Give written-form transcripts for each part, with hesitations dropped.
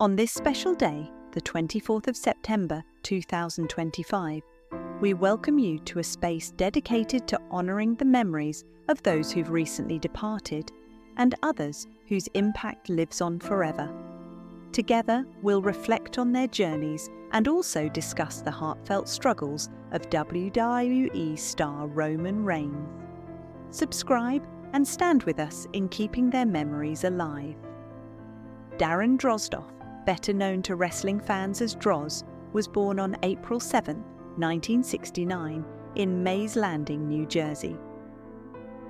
On this special day, the 24th of September 2025, we welcome you to a space dedicated to honouring the memories of those who've recently departed and others whose impact lives on forever. Together, we'll reflect on their journeys and also discuss the heartfelt struggles of WWE star Roman Reigns. Subscribe and stand with us in keeping their memories alive. Darren Drozdov, better known to wrestling fans as Droz, was born on April 7, 1969, in Mays Landing, New Jersey.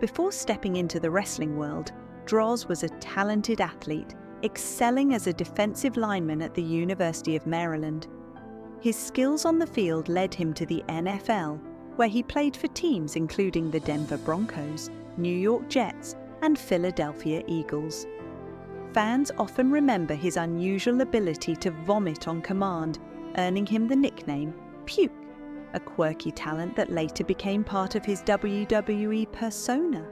Before stepping into the wrestling world, Droz was a talented athlete, excelling as a defensive lineman at the University of Maryland. His skills on the field led him to the NFL, where he played for teams including the Denver Broncos, New York Jets, and Philadelphia Eagles. Fans often remember his unusual ability to vomit on command, earning him the nickname Puke, a quirky talent that later became part of his WWE persona.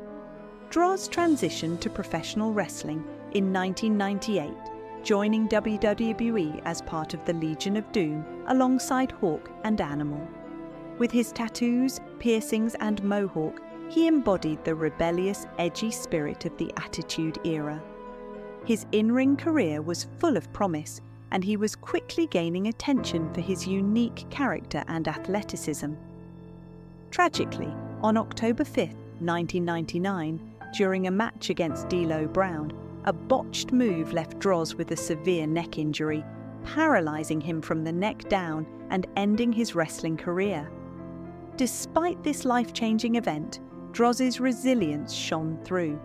Droz transitioned to professional wrestling in 1998, joining WWE as part of the Legion of Doom alongside Hawk and Animal. With his tattoos, piercings, and mohawk, he embodied the rebellious, edgy spirit of the Attitude Era. His in-ring career was full of promise, and he was quickly gaining attention for his unique character and athleticism. Tragically, on October 5, 1999, during a match against D'Lo Brown, a botched move left Droz with a severe neck injury, paralyzing him from the neck down and ending his wrestling career. Despite this life-changing event, Droz's resilience shone through.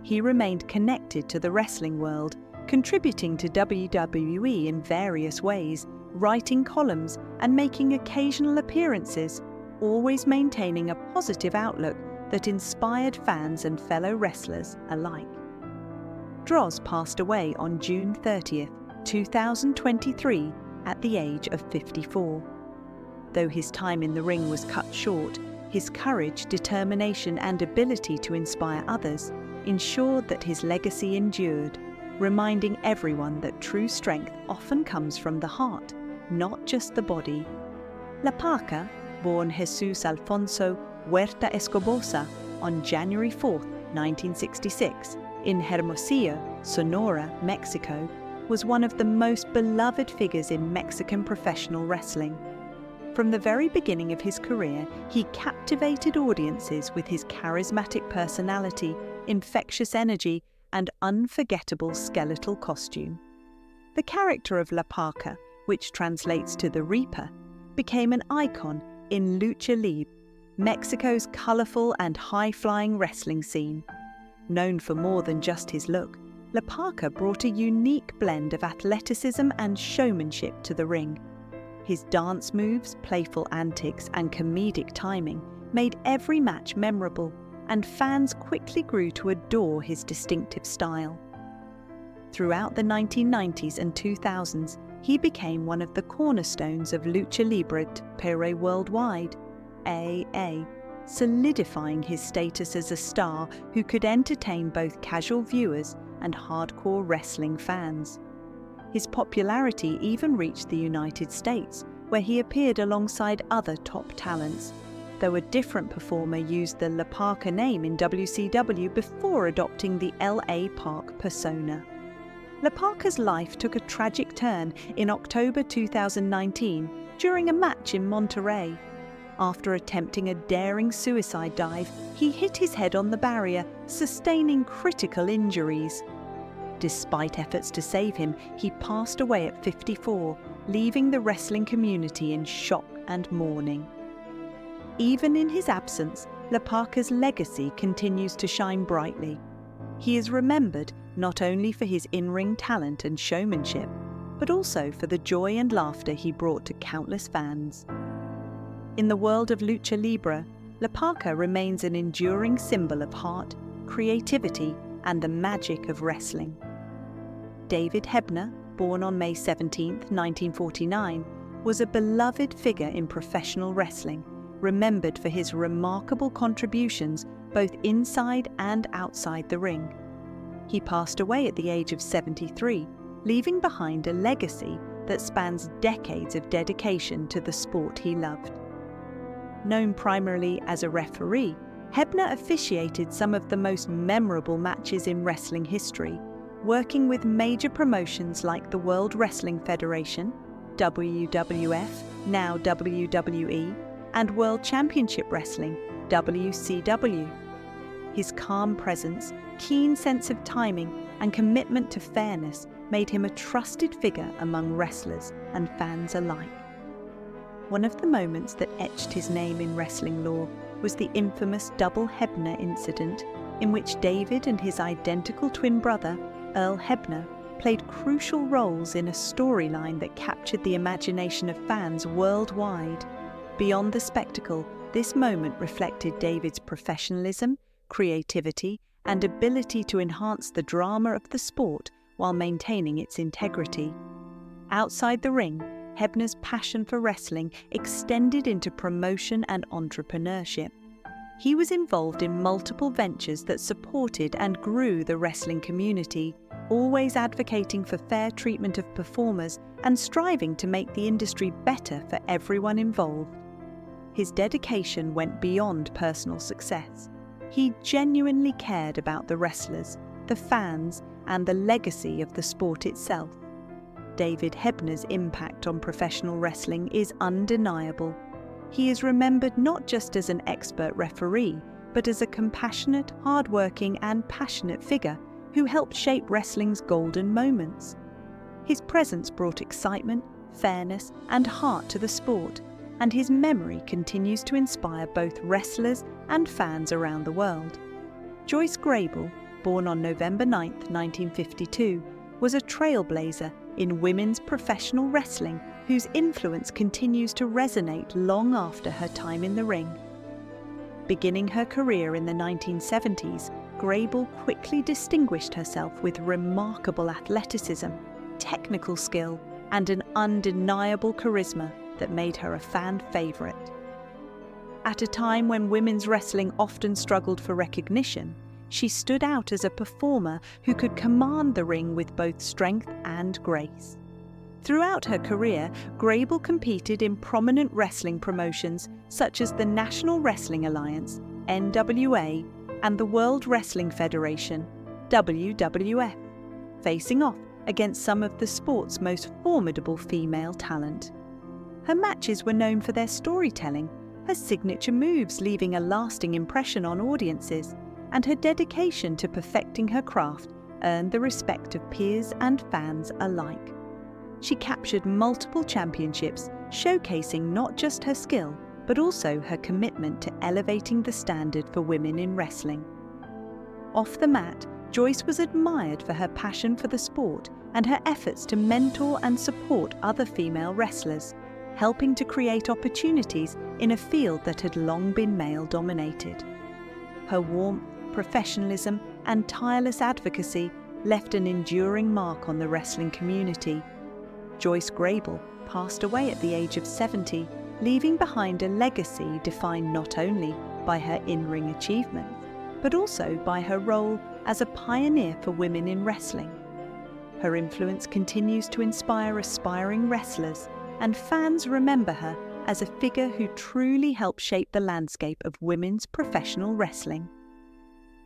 He remained connected to the wrestling world, contributing to WWE in various ways, writing columns and making occasional appearances, always maintaining a positive outlook that inspired fans and fellow wrestlers alike. Droz passed away on June 30th, 2023, at the age of 54. Though his time in the ring was cut short, his courage, determination, and ability to inspire others ensured that his legacy endured, reminding everyone that true strength often comes from the heart, not just the body. Parka, born Jesus Alfonso Huerta Escobosa on January 4, 1966, in Hermosillo, Sonora, Mexico, was one of the most beloved figures in Mexican professional wrestling. From the very beginning of his career, he captivated audiences with his charismatic personality, infectious energy, and unforgettable skeletal costume. The character of Parka, which translates to the Reaper, became an icon in Lucha Libre, Mexico's colorful and high-flying wrestling scene. Known for more than just his look, Parka brought a unique blend of athleticism and showmanship to the ring. His dance moves, playful antics, and comedic timing made every match memorable, and fans quickly grew to adore his distinctive style. Throughout the 1990s and 2000s, he became one of the cornerstones of Lucha Libre Pere Worldwide, AA, solidifying his status as a star who could entertain both casual viewers and hardcore wrestling fans. His popularity even reached the United States, where he appeared alongside other top talents, though a different performer used the Parka name in WCW before adopting the LA Park persona. Parka's life took a tragic turn in October 2019 during a match in Monterrey. After attempting a daring suicide dive, he hit his head on the barrier, sustaining critical injuries. Despite efforts to save him, he passed away at 54, leaving the wrestling community in shock and mourning. Even in his absence, Parka's legacy continues to shine brightly. He is remembered not only for his in-ring talent and showmanship, but also for the joy and laughter he brought to countless fans. In the world of Lucha Libre, Parka remains an enduring symbol of heart, creativity, and the magic of wrestling. David Hebner, born on May 17, 1949, was a beloved figure in professional wrestling, remembered for his remarkable contributions both inside and outside the ring. He passed away at the age of 73, leaving behind a legacy that spans decades of dedication to the sport he loved. Known primarily as a referee, Hebner officiated some of the most memorable matches in wrestling history, working with major promotions like the World Wrestling Federation, WWF, now WWE, and World Championship Wrestling, WCW. His calm presence, keen sense of timing, and commitment to fairness made him a trusted figure among wrestlers and fans alike. One of the moments that etched his name in wrestling lore was the infamous double Hebner incident, in which David and his identical twin brother, Earl Hebner, played crucial roles in a storyline that captured the imagination of fans worldwide. Beyond the spectacle, this moment reflected David's professionalism, creativity, and ability to enhance the drama of the sport while maintaining its integrity. Outside the ring, Hebner's passion for wrestling extended into promotion and entrepreneurship. He was involved in multiple ventures that supported and grew the wrestling community, always advocating for fair treatment of performers and striving to make the industry better for everyone involved. His dedication went beyond personal success. He genuinely cared about the wrestlers, the fans, and the legacy of the sport itself. David Hebner's impact on professional wrestling is undeniable. He is remembered not just as an expert referee, but as a compassionate, hard-working, and passionate figure who helped shape wrestling's golden moments. His presence brought excitement, fairness, and heart to the sport, and his memory continues to inspire both wrestlers and fans around the world. Joyce Grable, born on November 9, 1952, was a trailblazer in women's professional wrestling whose influence continues to resonate long after her time in the ring. Beginning her career in the 1970s, Grable quickly distinguished herself with remarkable athleticism, technical skill, and an undeniable charisma that made her a fan favorite. At a time when women's wrestling often struggled for recognition, she stood out as a performer who could command the ring with both strength and grace. Throughout her career, Grable competed in prominent wrestling promotions such as the National Wrestling Alliance, NWA, and the World Wrestling Federation, WWF, facing off against some of the sport's most formidable female talent. Her matches were known for their storytelling, her signature moves leaving a lasting impression on audiences, and her dedication to perfecting her craft earned the respect of peers and fans alike. She captured multiple championships, showcasing not just her skill, but also her commitment to elevating the standard for women in wrestling. Off the mat, Joyce was admired for her passion for the sport and her efforts to mentor and support other female wrestlers, helping to create opportunities in a field that had long been male-dominated. Her warmth, professionalism, and tireless advocacy left an enduring mark on the wrestling community. Joyce Grable passed away at the age of 70, leaving behind a legacy defined not only by her in-ring achievements, but also by her role as a pioneer for women in wrestling. Her influence continues to inspire aspiring wrestlers, and fans remember her as a figure who truly helped shape the landscape of women's professional wrestling.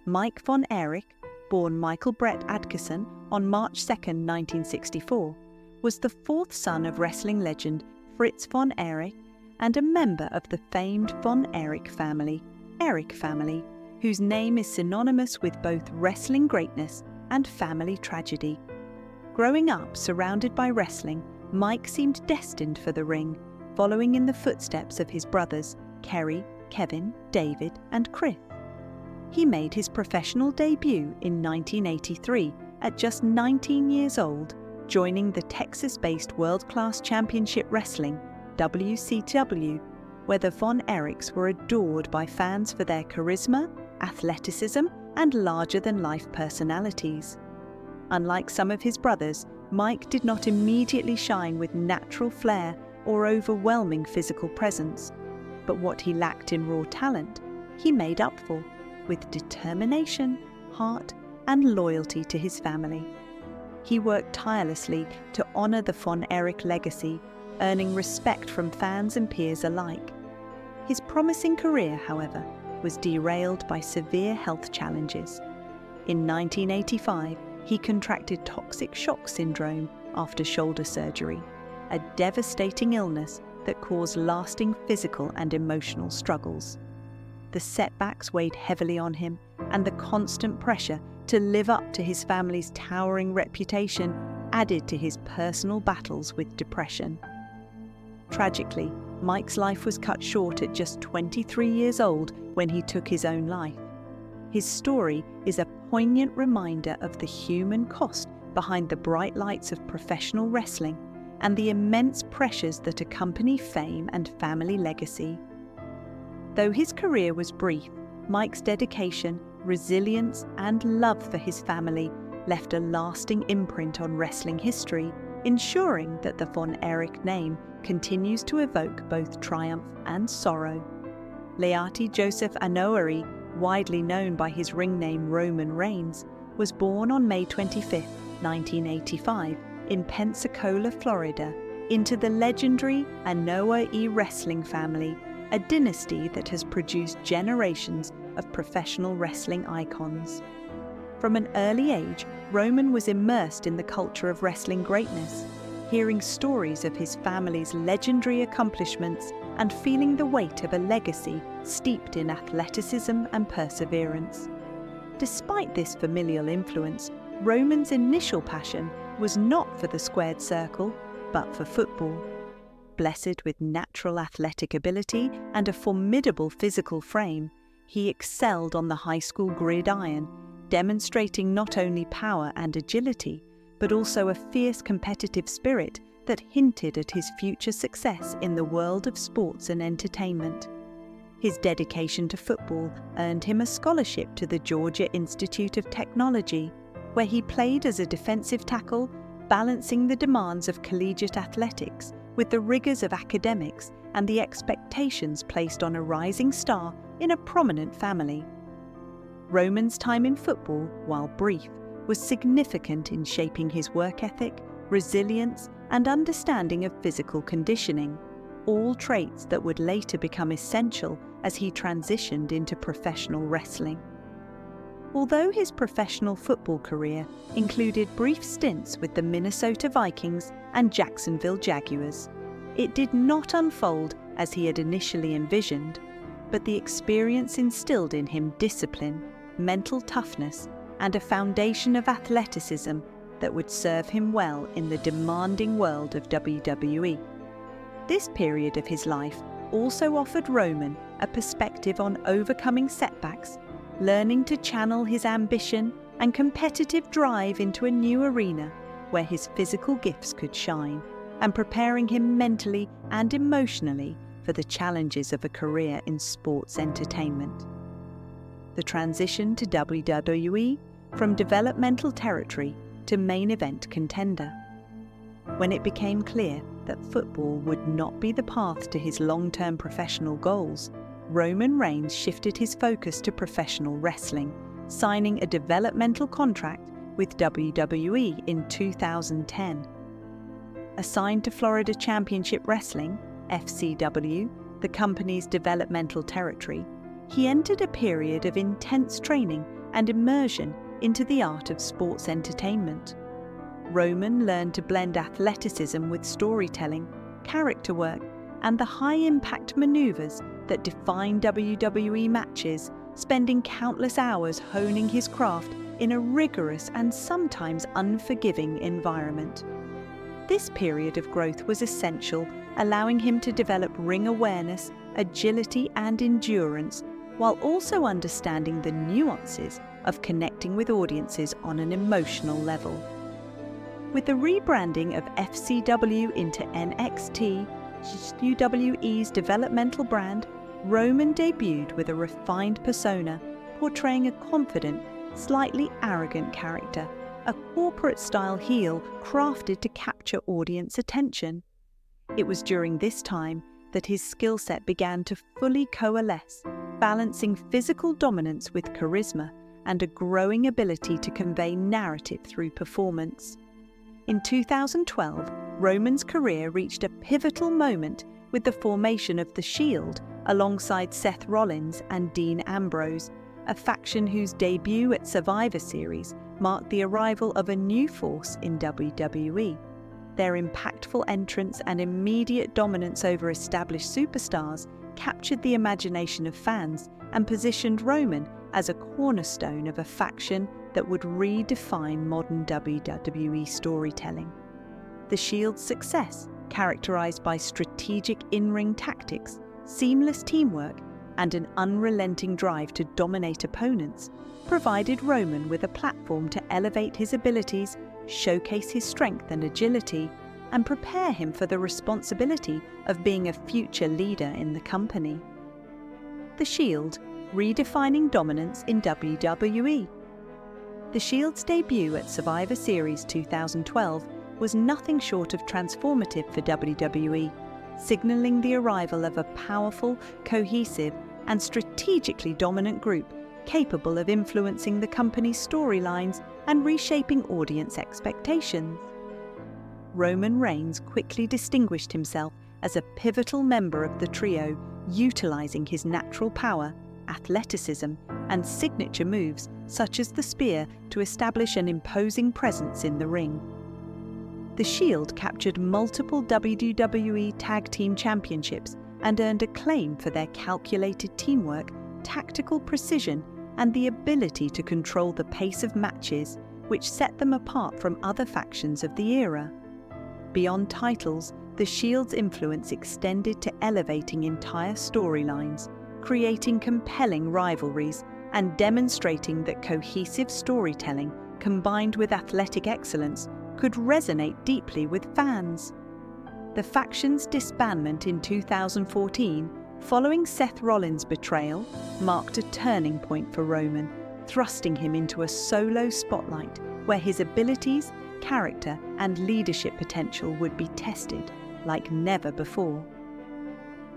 Mike von Erich, born Michael Brett Adkisson on March 2, 1964, was the fourth son of wrestling legend Fritz von Erich and a member of the famed von Erich family, Erich family, whose name is synonymous with both wrestling greatness and family tragedy. Growing up surrounded by wrestling, Mike seemed destined for the ring, following in the footsteps of his brothers Kerry, Kevin, David, and Chris. He made his professional debut in 1983 at just 19 years old, joining the Texas-based World Class Championship Wrestling, WCW, where the Von Erichs were adored by fans for their charisma, athleticism, and larger-than-life personalities. Unlike some of his brothers, Mike did not immediately shine with natural flair or overwhelming physical presence, but what he lacked in raw talent, he made up for with determination, heart, and loyalty to his family. he worked tirelessly to honor the Von Erich legacy, earning respect from fans and peers alike. His promising career, however, was derailed by severe health challenges. In 1985, he contracted toxic shock syndrome after shoulder surgery, a devastating illness that caused lasting physical and emotional struggles. The setbacks weighed heavily on him, and the constant pressure to live up to his family's towering reputation added to his personal battles with depression. Tragically, Mike's life was cut short at just 23 years old when he took his own life. His story is a poignant reminder of the human cost behind the bright lights of professional wrestling and the immense pressures that accompany fame and family legacy. Though his career was brief, Mike's dedication, resilience, and love for his family left a lasting imprint on wrestling history, ensuring that the Von Erich name continues to evoke both triumph and sorrow. Leati Joseph Anoa'i, widely known by his ring name Roman Reigns, was born on May 25, 1985, in Pensacola, Florida, into the legendary Anoa'i wrestling family, a dynasty that has produced generations of professional wrestling icons. From an early age, Roman was immersed in the culture of wrestling greatness, hearing stories of his family's legendary accomplishments and feeling the weight of a legacy steeped in athleticism and perseverance. Despite this familial influence, Roman's initial passion was not for the squared circle, but for football. Blessed with natural athletic ability and a formidable physical frame, he excelled on the high school gridiron, demonstrating not only power and agility, but also a fierce competitive spirit that hinted at his future success in the world of sports and entertainment. His dedication to football earned him a scholarship to the Georgia Institute of Technology, where he played as a defensive tackle, balancing the demands of collegiate athletics with the rigors of academics and the expectations placed on a rising star in a prominent family. Roman's time in football, while brief, was significant in shaping his work ethic, resilience, and understanding of physical conditioning, all traits that would later become essential as he transitioned into professional wrestling. Although his professional football career included brief stints with the Minnesota Vikings and Jacksonville Jaguars, it did not unfold as he had initially envisioned, but the experience instilled in him discipline, mental toughness, and a foundation of athleticism that would serve him well in the demanding world of WWE. This period of his life also offered Roman a perspective on overcoming setbacks, learning to channel his ambition and competitive drive into a new arena where his physical gifts could shine, and preparing him mentally and emotionally for the challenges of a career in sports entertainment. The transition to WWE from developmental territory to main event contender. When it became clear that football would not be the path to his long-term professional goals, Roman Reigns shifted his focus to professional wrestling, signing a developmental contract with WWE in 2010. Assigned to Florida Championship Wrestling, FCW, the company's developmental territory, he entered a period of intense training and immersion into the art of sports entertainment. Roman learned to blend athleticism with storytelling, character work, and the high-impact maneuvers that define WWE matches, spending countless hours honing his craft in a rigorous and sometimes unforgiving environment. This period of growth was essential, allowing him to develop ring awareness, agility, and endurance, while also understanding the nuances of connecting with audiences on an emotional level. With the rebranding of FCW into NXT, WWE's developmental brand, Roman debuted with a refined persona, portraying a confident, slightly arrogant character, a corporate-style heel crafted to capture audience attention. It was during this time that his skill set began to fully coalesce, balancing physical dominance with charisma and a growing ability to convey narrative through performance. In 2012, Roman's career reached a pivotal moment with the formation of The Shield alongside Seth Rollins and Dean Ambrose, a faction whose debut at Survivor Series marked the arrival of a new force in WWE. Their impactful entrance and immediate dominance over established superstars captured the imagination of fans and positioned Roman as a cornerstone of a faction that would redefine modern WWE storytelling. The Shield's success, characterized by strategic in-ring tactics, seamless teamwork, and an unrelenting drive to dominate opponents, provided Roman with a platform to elevate his abilities, showcase his strength and agility, and prepare him for the responsibility of being a future leader in the company. The Shield, redefining dominance in WWE. The Shield's debut at Survivor Series 2012 was nothing short of transformative for WWE, signaling the arrival of a powerful, cohesive, and strategically dominant group capable of influencing the company's storylines and reshaping audience expectations. Roman Reigns quickly distinguished himself as a pivotal member of the trio, utilizing his natural power, athleticism, and signature moves such as the spear to establish an imposing presence in the ring. The Shield captured multiple WWE Tag Team Championships and earned acclaim for their calculated teamwork, tactical precision, and the ability to control the pace of matches, which set them apart from other factions of the era. Beyond titles, the Shield's influence extended to elevating entire storylines, creating compelling rivalries, and demonstrating that cohesive storytelling, combined with athletic excellence, could resonate deeply with fans. The faction's disbandment in 2014, following Seth Rollins' betrayal, marked a turning point for Roman, thrusting him into a solo spotlight where his abilities, character, and leadership potential would be tested like never before.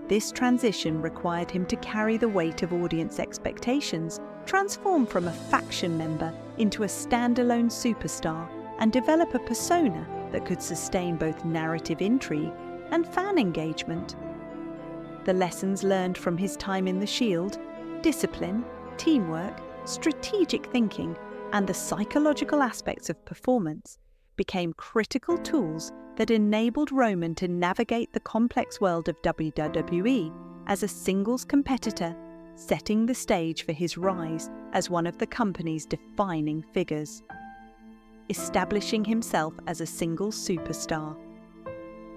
This transition required him to carry the weight of audience expectations, transform from a faction member into a standalone superstar, and develop a persona that could sustain both narrative intrigue and fan engagement. The lessons learned from his time in the Shield, discipline, teamwork, strategic thinking, and the psychological aspects of performance, became critical tools that enabled Roman to navigate the complex world of WWE as a singles competitor, setting the stage for his rise as one of the company's defining figures. Establishing himself as a singles superstar.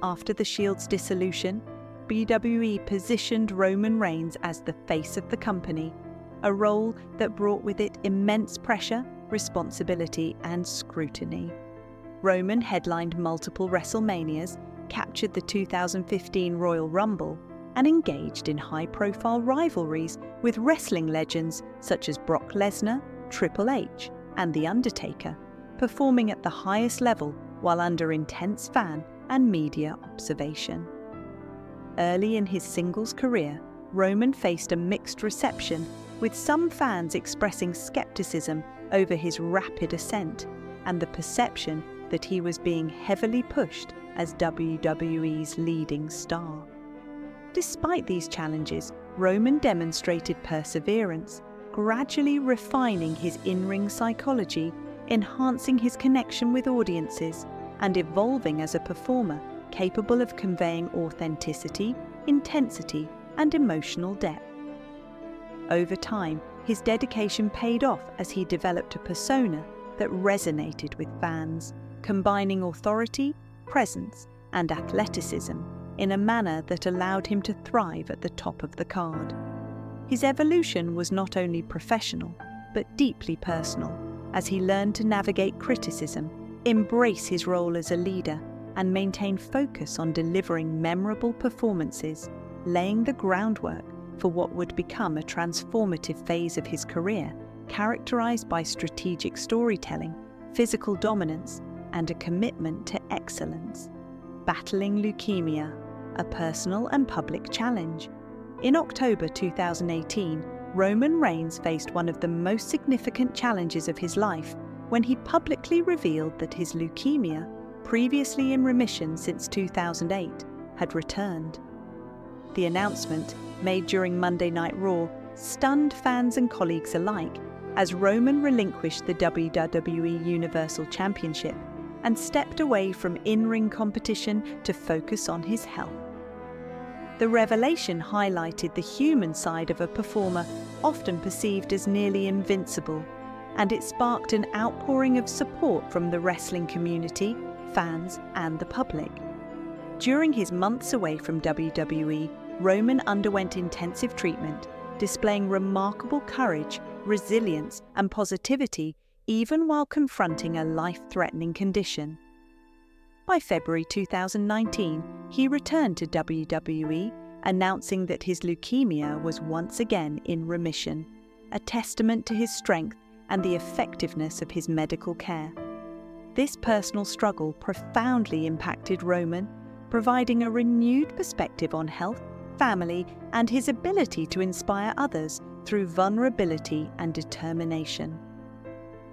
After the Shield's dissolution, WWE positioned Roman Reigns as the face of the company, a role that brought with it immense pressure, responsibility, and scrutiny. Roman headlined multiple WrestleManias, captured the 2015 Royal Rumble, and engaged in high-profile rivalries with wrestling legends such as Brock Lesnar, Triple H, and The Undertaker, performing at the highest level while under intense fan and media observation. Early in his singles career, Roman faced a mixed reception, with some fans expressing skepticism over his rapid ascent and the perception that he was being heavily pushed as WWE's leading star. Despite these challenges, Roman demonstrated perseverance, gradually refining his in-ring psychology, enhancing his connection with audiences, and evolving as a performer capable of conveying authenticity, intensity, and emotional depth. Over time, his dedication paid off as he developed a persona that resonated with fans, combining authority, presence, and athleticism in a manner that allowed him to thrive at the top of the card. His evolution was not only professional, but deeply personal, as he learned to navigate criticism, embrace his role as a leader, and maintain focus on delivering memorable performances, laying the groundwork for what would become a transformative phase of his career, characterized by strategic storytelling, physical dominance, and a commitment to excellence. Battling leukemia, a personal and public challenge. In October 2018, Roman Reigns faced one of the most significant challenges of his life when he publicly revealed that his leukemia, previously in remission since 2008, had returned. The announcement, made during Monday Night Raw, stunned fans and colleagues alike as Roman relinquished the WWE Universal Championship and stepped away from in-ring competition to focus on his health. The revelation highlighted the human side of a performer often perceived as nearly invincible, and it sparked an outpouring of support from the wrestling community, fans, and the public. During his months away from WWE, Roman underwent intensive treatment, displaying remarkable courage, resilience, and positivity even while confronting a life-threatening condition. By February 2019, he returned to WWE, announcing that his leukemia was once again in remission, a testament to his strength and the effectiveness of his medical care. This personal struggle profoundly impacted Roman, providing a renewed perspective on health, family, and his ability to inspire others through vulnerability and determination.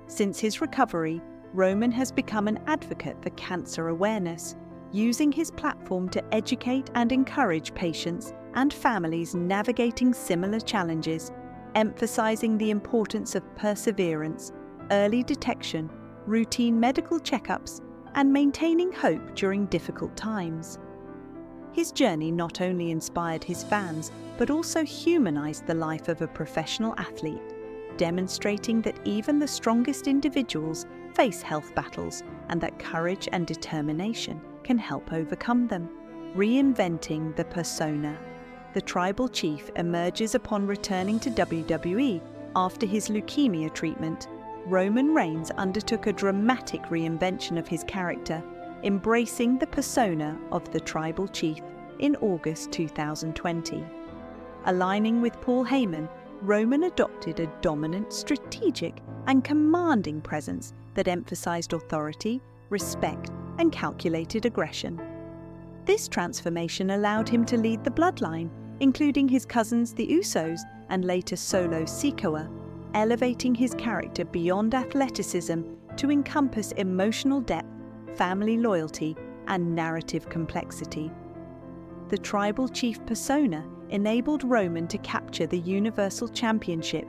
Since his recovery, Roman has become an advocate for cancer awareness, using his platform to educate and encourage patients and families navigating similar challenges, emphasizing the importance of perseverance, early detection, routine medical checkups, and maintaining hope during difficult times. His journey not only inspired his fans, but also humanized the life of a professional athlete, demonstrating that even the strongest individuals face health battles and that courage and determination can help overcome them. Reinventing the persona. The tribal chief emerges upon returning to WWE after his leukemia treatment. Roman Reigns undertook a dramatic reinvention of his character, embracing the persona of the tribal chief in August 2020. Aligning with Paul Heyman, Roman adopted a dominant, strategic, and commanding presence that emphasized authority, respect, and calculated aggression. This transformation allowed him to lead the bloodline, including his cousins the Usos and later Solo Sikoa, elevating his character beyond athleticism to encompass emotional depth, family loyalty, and narrative complexity. The tribal chief persona enabled Roman to capture the Universal Championship,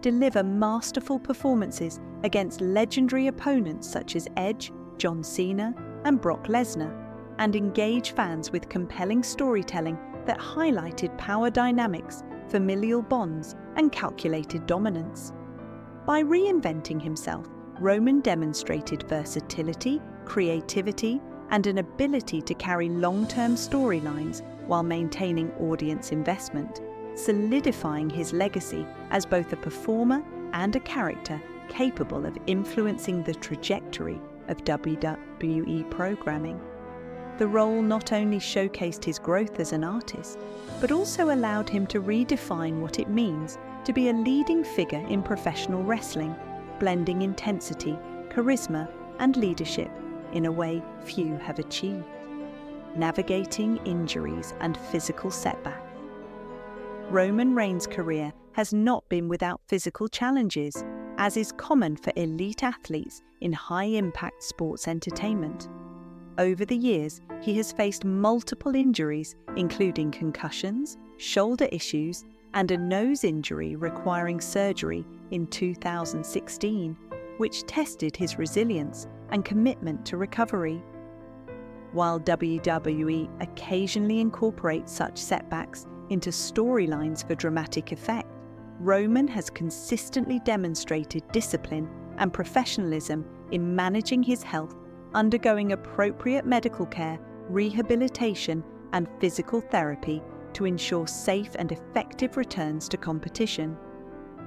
deliver masterful performances against legendary opponents such as Edge, John Cena, and Brock Lesnar, and engage fans with compelling storytelling that highlighted power dynamics, familial bonds, and calculated dominance. By reinventing himself, Roman demonstrated versatility, creativity, and an ability to carry long-term storylines while maintaining audience investment, solidifying his legacy as both a performer and a character capable of influencing the trajectory of WWE programming. The role not only showcased his growth as an artist, but also allowed him to redefine what it means to be a leading figure in professional wrestling, blending intensity, charisma, and leadership in a way few have achieved. Navigating injuries and physical setbacks. Roman Reigns' career has not been without physical challenges, as is common for elite athletes in high-impact sports entertainment. Over the years, he has faced multiple injuries, including concussions, shoulder issues, and a nose injury requiring surgery in 2016, which tested his resilience and commitment to recovery. While WWE occasionally incorporates such setbacks into storylines for dramatic effect, Roman has consistently demonstrated discipline and professionalism in managing his health, undergoing appropriate medical care, rehabilitation, and physical therapy to ensure safe and effective returns to competition.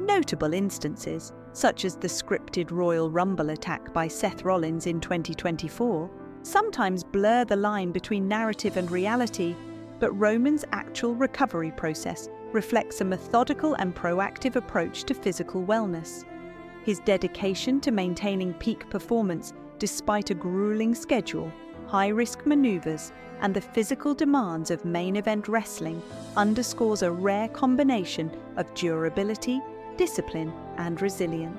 Notable instances, such as the scripted Royal Rumble attack by Seth Rollins in 2024, sometimes blur the line between narrative and reality, but Roman's actual recovery process reflects a methodical and proactive approach to physical wellness. His dedication to maintaining peak performance despite a grueling schedule, high-risk maneuvers, and the physical demands of main event wrestling underscores a rare combination of durability, discipline, and resilience.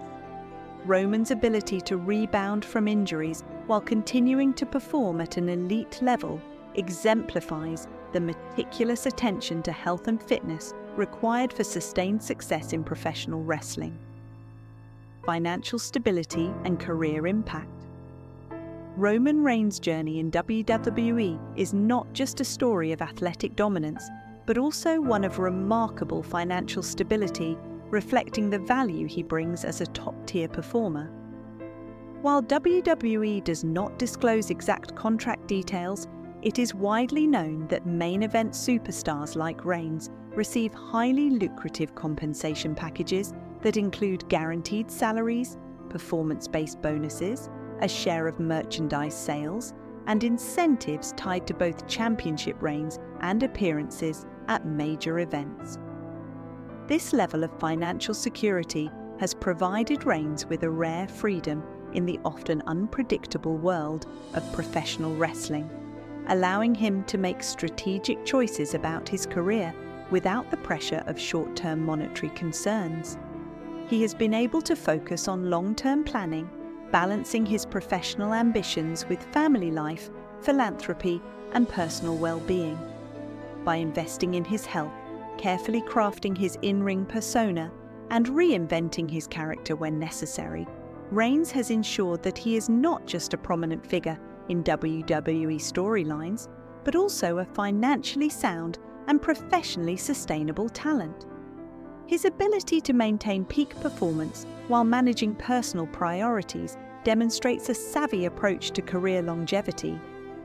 Roman's ability to rebound from injuries while continuing to perform at an elite level exemplifies the meticulous attention to health and fitness required for sustained success in professional wrestling. Financial stability and career impact. Roman Reigns' journey in WWE is not just a story of athletic dominance, but also one of remarkable financial stability, reflecting the value he brings as a top-tier performer. While WWE does not disclose exact contract details, it is widely known that main event superstars like Reigns receive highly lucrative compensation packages that include guaranteed salaries, performance-based bonuses, a share of merchandise sales, and incentives tied to both championship reigns and appearances at major events. This level of financial security has provided Reigns with a rare freedom in the often unpredictable world of professional wrestling, allowing him to make strategic choices about his career without the pressure of short-term monetary concerns. He has been able to focus on long-term planning, balancing his professional ambitions with family life, philanthropy, and personal well-being. By investing in his health, carefully crafting his in-ring persona, and reinventing his character when necessary, Reigns has ensured that he is not just a prominent figure in WWE storylines, but also a financially sound and professionally sustainable talent. His ability to maintain peak performance while managing personal priorities demonstrates a savvy approach to career longevity,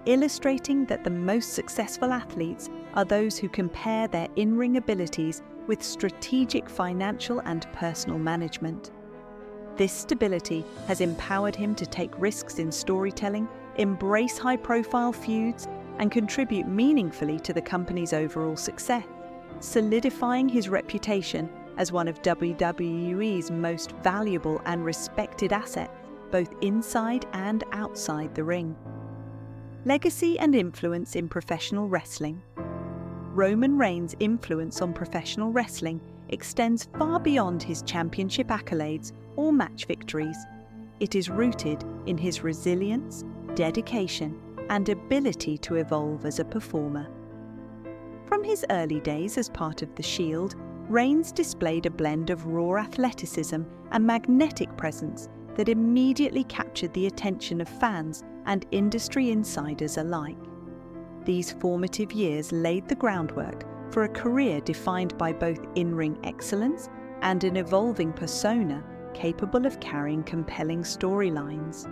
illustrating that the most successful athletes are those who compare their in-ring abilities with strategic financial and personal management. This stability has empowered him to take risks in storytelling, embrace high-profile feuds, and contribute meaningfully to the company's overall success, solidifying his reputation as one of WWE's most valuable and respected assets, both inside and outside the ring. Legacy and influence in professional wrestling. Roman Reigns' influence on professional wrestling extends far beyond his championship accolades or match victories. It is rooted in his resilience, dedication, and ability to evolve as a performer. From his early days as part of The Shield, Reigns displayed a blend of raw athleticism and magnetic presence that immediately captured the attention of fans and industry insiders alike. These formative years laid the groundwork for a career defined by both in-ring excellence and an evolving persona capable of carrying compelling storylines.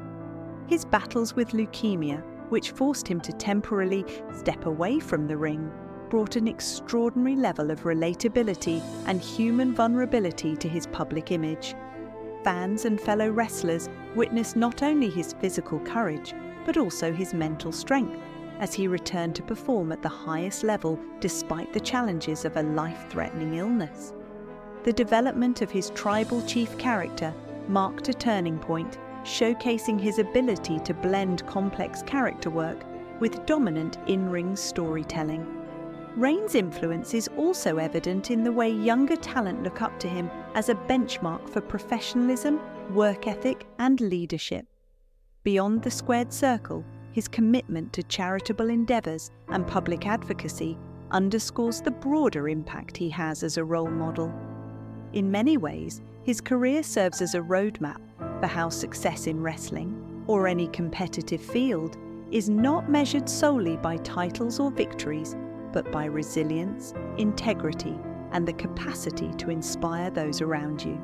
His battles with leukemia, which forced him to temporarily step away from the ring, brought an extraordinary level of relatability and human vulnerability to his public image. Fans and fellow wrestlers witnessed not only his physical courage, but also his mental strength, as he returned to perform at the highest level despite the challenges of a life-threatening illness. The development of his tribal chief character marked a turning point, showcasing his ability to blend complex character work with dominant in-ring storytelling. Reigns' influence is also evident in the way younger talent look up to him as a benchmark for professionalism, work ethic, and leadership. Beyond the squared circle, his commitment to charitable endeavors and public advocacy underscores the broader impact he has as a role model. In many ways, his career serves as a roadmap for how success in wrestling, or any competitive field, is not measured solely by titles or victories, but by resilience, integrity, and the capacity to inspire those around you.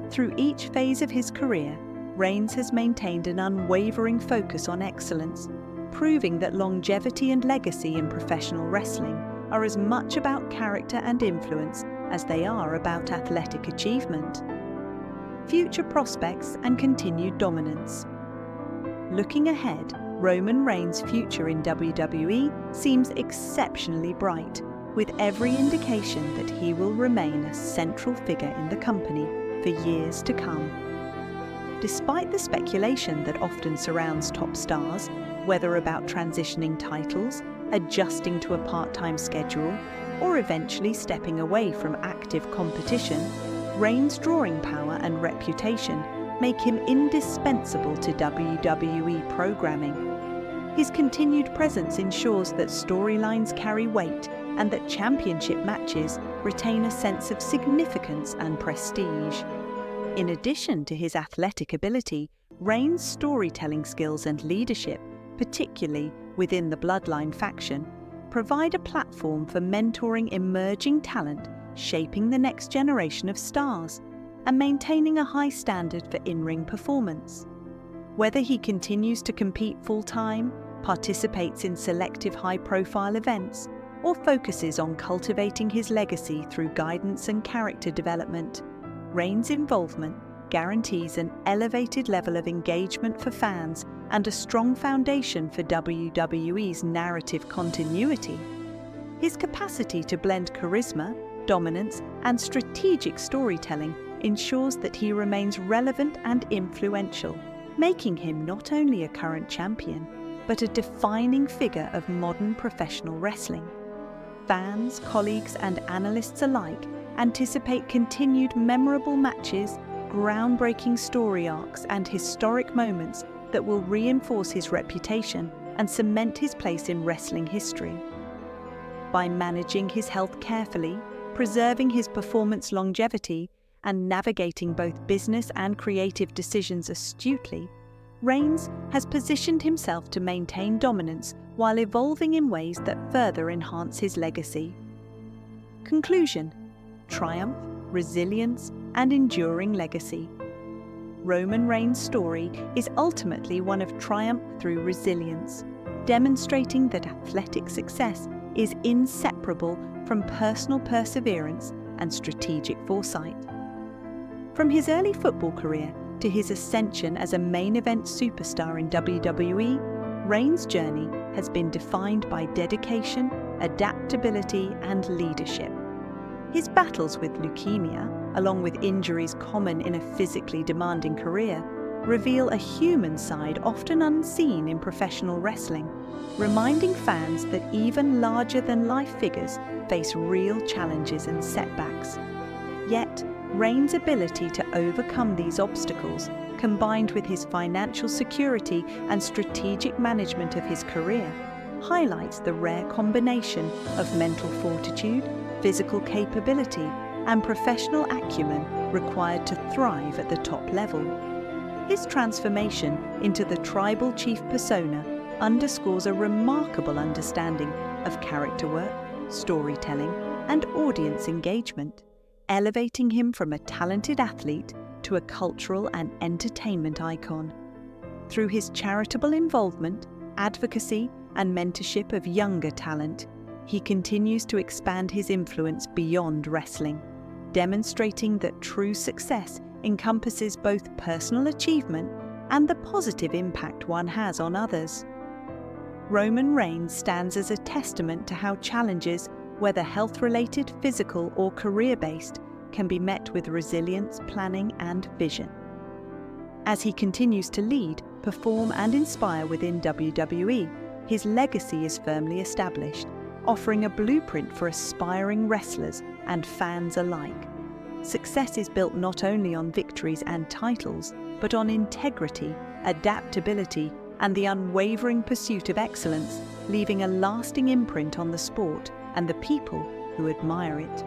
Through each phase of his career, Reigns has maintained an unwavering focus on excellence, proving that longevity and legacy in professional wrestling are as much about character and influence as they are about athletic achievement. Future prospects and continued dominance. Looking ahead, Roman Reigns' future in WWE seems exceptionally bright, with every indication that he will remain a central figure in the company for years to come. Despite the speculation that often surrounds top stars, whether about transitioning titles, adjusting to a part-time schedule, or eventually stepping away from active competition, Reigns' drawing power and reputation make him indispensable to WWE programming. His continued presence ensures that storylines carry weight and that championship matches retain a sense of significance and prestige. In addition to his athletic ability, Reigns' storytelling skills and leadership, particularly within the Bloodline faction, provide a platform for mentoring emerging talent, shaping the next generation of stars, and maintaining a high standard for in-ring performance. Whether he continues to compete full-time, participates in selective high-profile events, or focuses on cultivating his legacy through guidance and character development, Reigns' involvement guarantees an elevated level of engagement for fans and a strong foundation for WWE's narrative continuity. His capacity to blend charisma, dominance, and strategic storytelling ensures that he remains relevant and influential, making him not only a current champion, but a defining figure of modern professional wrestling. Fans, colleagues, and analysts alike anticipate continued memorable matches, groundbreaking story arcs, and historic moments that will reinforce his reputation and cement his place in wrestling history. By managing his health carefully, preserving his performance longevity, and navigating both business and creative decisions astutely, Reigns has positioned himself to maintain dominance while evolving in ways that further enhance his legacy. Conclusion: triumph, resilience, and enduring legacy. Roman Reigns' story is ultimately one of triumph through resilience, demonstrating that athletic success is inseparable from personal perseverance and strategic foresight. From his early football career to his ascension as a main event superstar in WWE, Reigns' journey has been defined by dedication, adaptability, and leadership. His battles with leukemia, along with injuries common in a physically demanding career, reveal a human side often unseen in professional wrestling, reminding fans that even larger-than-life figures face real challenges and setbacks. Yet, Reigns' ability to overcome these obstacles, combined with his financial security and strategic management of his career, highlights the rare combination of mental fortitude, physical capability, and professional acumen required to thrive at the top level. His transformation into the tribal chief persona underscores a remarkable understanding of character work, storytelling, and audience engagement, elevating him from a talented athlete to a cultural and entertainment icon. Through his charitable involvement, advocacy, and mentorship of younger talent, he continues to expand his influence beyond wrestling, demonstrating that true success encompasses both personal achievement and the positive impact one has on others. Roman Reigns stands as a testament to how challenges, whether health-related, physical, or career-based, can be met with resilience, planning, and vision. As he continues to lead, perform, and inspire within WWE, his legacy is firmly established, offering a blueprint for aspiring wrestlers and fans alike. Success is built not only on victories and titles, but on integrity, adaptability, and the unwavering pursuit of excellence, leaving a lasting imprint on the sport and the people who admire it.